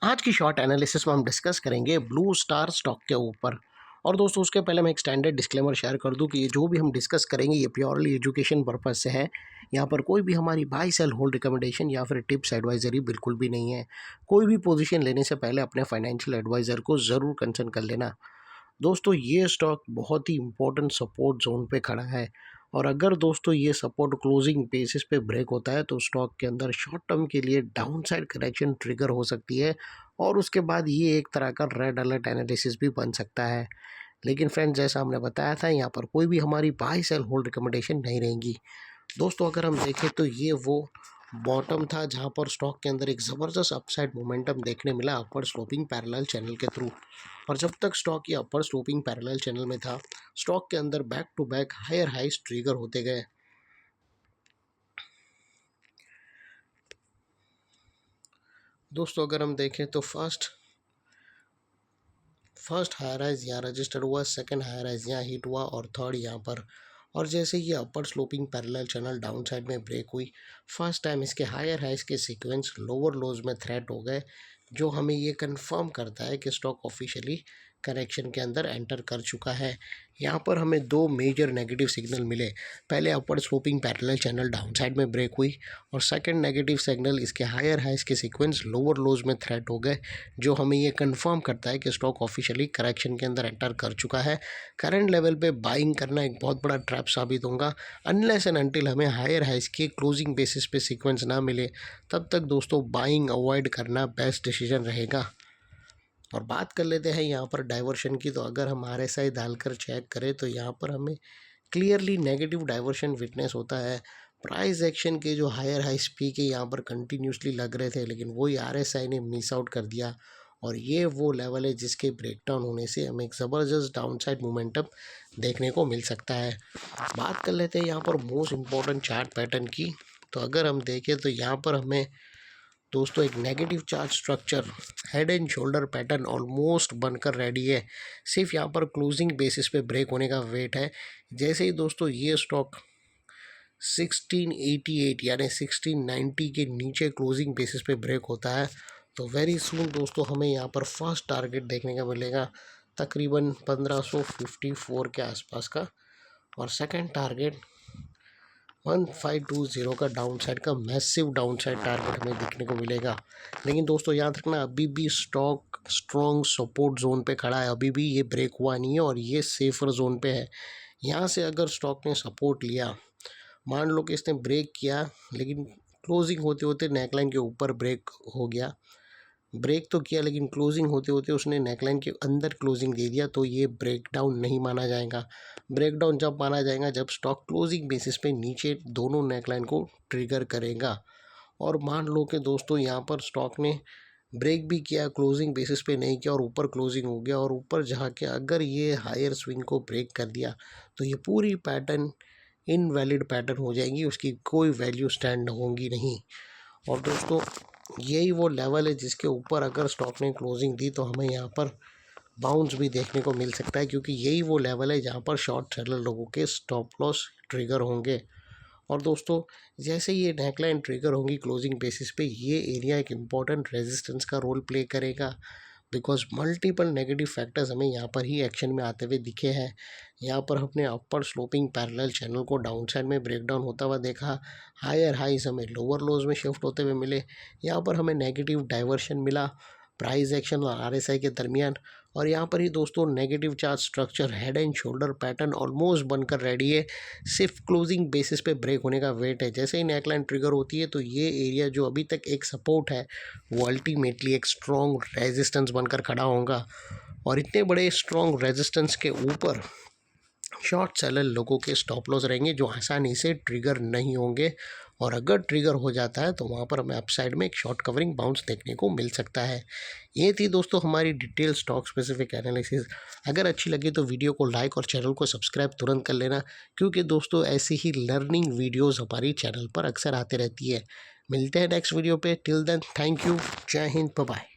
आज की short analysis में हम डिस्कस करेंगे ब्लू स्टार स्टॉक के ऊपर। और दोस्तों उसके पहले मैं एक स्टैंडर्ड डिस्क्लेमर शेयर कर दूं कि ये जो भी हम डिस्कस करेंगे ये प्योरली एजुकेशन पर्पस से है। यहाँ पर कोई भी हमारी बाय सेल होल्ड रिकमेंडेशन या फिर टिप्स एडवाइजरी बिल्कुल भी नहीं है। कोई भी पोजीशन लेने से पहले अपने फाइनेंशियल एडवाइज़र को ज़रूर कंसल्ट कर लेना। दोस्तों ये स्टॉक बहुत ही इंपॉर्टेंट सपोर्ट जोन पे खड़ा है और अगर दोस्तों ये सपोर्ट क्लोजिंग बेसिस पे ब्रेक होता है तो स्टॉक के अंदर शॉर्ट टर्म के लिए डाउन साइड करेक्शन ट्रिगर हो सकती है और उसके बाद ये एक तरह का रेड अलर्ट एनालिसिस भी बन सकता है। लेकिन फ्रेंड्स जैसा हमने बताया था यहाँ पर कोई भी हमारी बाय सेल होल्ड रिकमेंडेशन नहीं रहेंगी। दोस्तों अगर हम देखें तो ये वो बॉटम था जहाँ पर स्टॉक के अंदर एक ज़बरदस्त अपसाइड मोमेंटम देखने मिला अपवर्ड स्लोपिंग पैरेलल चैनल के थ्रू। और जब तक स्टॉक ये अपवर्ड स्लोपिंग पैरेलल चैनल में था स्टॉक के अंदर back to back higher highs trigger होते गए। दोस्तों अगर हम देखें तो फर्स्ट हायर राइज यहाँ रजिस्टर हुआ, सेकंड हायर राइज यहाँ हिट हुआ और थर्ड यहाँ पर। और जैसे ये upper sloping parallel channel downside में ब्रेक हुई फर्स्ट टाइम इसके हायर हाइज के सीक्वेंस लोअर लोज में थ्रेट हो गए, जो हमें ये कंफर्म करता है कि स्टॉक ऑफिशियली करेक्शन के अंदर एंटर कर चुका है। यहाँ पर हमें दो मेजर नेगेटिव सिग्नल मिले। पहले upward sloping parallel channel downside में ब्रेक हुई और सेकंड नेगेटिव सिग्नल इसके हायर हाइज के सीक्वेंस लोअर लोज में थ्रेट हो गए, जो हमें ये कंफर्म करता है कि स्टॉक ऑफिशियली करेक्शन के अंदर एंटर कर चुका है। करंट लेवल पे बाइंग करना एक बहुत बड़ा ट्रैप साबित होगा अनलेस एंड अनटिल हमें हायर हाइज के क्लोजिंग बेसिस पे सीक्वेंस ना मिले। तब तक दोस्तों बाइंग अवॉइड करना बेस्ट डिसीजन रहेगा। और बात कर लेते हैं यहाँ पर डाइवर्शन की। तो अगर हम RSI डालकर चेक करें तो यहाँ पर हमें क्लियरली नेगेटिव डाइवर्शन विटनेस होता है। प्राइस एक्शन के जो हायर हाई स्पी के यहाँ पर कंटिन्यूसली लग रहे थे लेकिन वही RSI ने मिस आउट कर दिया और ये वो लेवल है जिसके ब्रेकडाउन होने से हमें एक ज़बरदस्त डाउनसाइड मोमेंटम देखने को मिल सकता है। बात कर लेते हैं यहाँ पर मोस्ट इम्पॉर्टेंट चार्ट पैटर्न की। तो अगर हम देखें तो यहाँ पर हमें दोस्तों एक negative chart structure head and shoulder pattern almost बनकर रेडी है। सिर्फ यहाँ पर क्लोजिंग बेसिस पे ब्रेक होने का वेट है। जैसे ही दोस्तों ये स्टॉक 1688 यानी 1690 के नीचे क्लोजिंग बेसिस पे ब्रेक होता है तो वेरी सून दोस्तों हमें यहाँ पर फर्स्ट टारगेट देखने का मिलेगा तकरीबन 1554 के आसपास का और सेकंड टारगेट 1520 का डाउन साइड का मैसिव डाउन साइड टारगेट हमें देखने को मिलेगा। लेकिन दोस्तों याद रखना अभी भी स्टॉक स्ट्रॉन्ग सपोर्ट जोन पे खड़ा है, अभी भी ये ब्रेक हुआ नहीं है और ये सेफर जोन पे है। यहाँ से अगर स्टॉक ने सपोर्ट लिया, मान लो कि इसने ब्रेक किया लेकिन क्लोजिंग होते होते नेकलाइन के ऊपर ब्रेक हो गया, ब्रेक तो किया लेकिन क्लोजिंग होते होते उसने नेकलाइन के अंदर क्लोजिंग दे दिया, तो ये ब्रेकडाउन नहीं माना जाएगा। ब्रेकडाउन जब माना जाएगा जब स्टॉक क्लोजिंग बेसिस पे नीचे दोनों नेकलाइन को ट्रिगर करेगा। और मान लो कि दोस्तों यहाँ पर स्टॉक ने ब्रेक भी किया, क्लोजिंग बेसिस पे नहीं किया और ऊपर क्लोजिंग हो गया और ऊपर जाके अगर ये हायर स्विंग को ब्रेक कर दिया तो ये पूरी पैटर्न इनवैलिड पैटर्न हो जाएगी, उसकी कोई वैल्यू स्टैंड होंगी नहीं। और दोस्तों यही वो लेवल है जिसके ऊपर अगर स्टॉक ने क्लोजिंग दी तो हमें यहाँ पर बाउंस भी देखने को मिल सकता है, क्योंकि यही वो लेवल है जहाँ पर शॉर्ट सेलर लोगों के स्टॉप लॉस ट्रिगर होंगे। और दोस्तों जैसे ये नेकलाइन ट्रिगर होंगी क्लोजिंग बेसिस पे ये एरिया एक इम्पॉर्टेंट रेजिस्टेंस का रोल प्ले करेगा, बिकॉज मल्टीपल नेगेटिव फैक्टर्स हमें यहाँ पर ही एक्शन में आते हुए दिखे हैं। यहाँ पर हमने अपर स्लोपिंग पैरेलल चैनल को डाउन साइड में ब्रेकडाउन होता हुआ देखा, हायर हाइज हमें लोअर लोज में शिफ्ट होते हुए मिले, यहाँ पर हमें नेगेटिव डाइवर्शन मिला प्राइस एक्शन और RSI के दरमियान। और यहाँ पर ही दोस्तों negative chart structure head and shoulder pattern almost बनकर रेडी है, सिर्फ क्लोजिंग बेसिस पे ब्रेक होने का वेट है। जैसे ही नेकलाइन ट्रिगर होती है तो ये एरिया जो अभी तक एक सपोर्ट है वो अल्टीमेटली एक स्ट्रॉन्ग रेजिस्टेंस बनकर खड़ा होगा और इतने बड़े स्ट्रॉन्ग रेजिस्टेंस के ऊपर शॉर्ट सेलर लोगों के स्टॉप लॉस रहेंगे जो आसानी से ट्रिगर नहीं होंगे और अगर ट्रिगर हो जाता है तो वहाँ पर हमें अपसाइड में एक शॉर्ट कवरिंग बाउंस देखने को मिल सकता है। ये थी दोस्तों हमारी डिटेल स्टॉक स्पेसिफिक एनालिसिस। अगर अच्छी लगी तो वीडियो को लाइक और चैनल को सब्सक्राइब तुरंत कर लेना, क्योंकि दोस्तों ऐसी ही लर्निंग वीडियोज़ हमारी चैनल पर अक्सर आते रहती है। मिलते हैं नेक्स्ट वीडियो पे, टिल देन थैंक यू, जय हिंद, बाय बाय।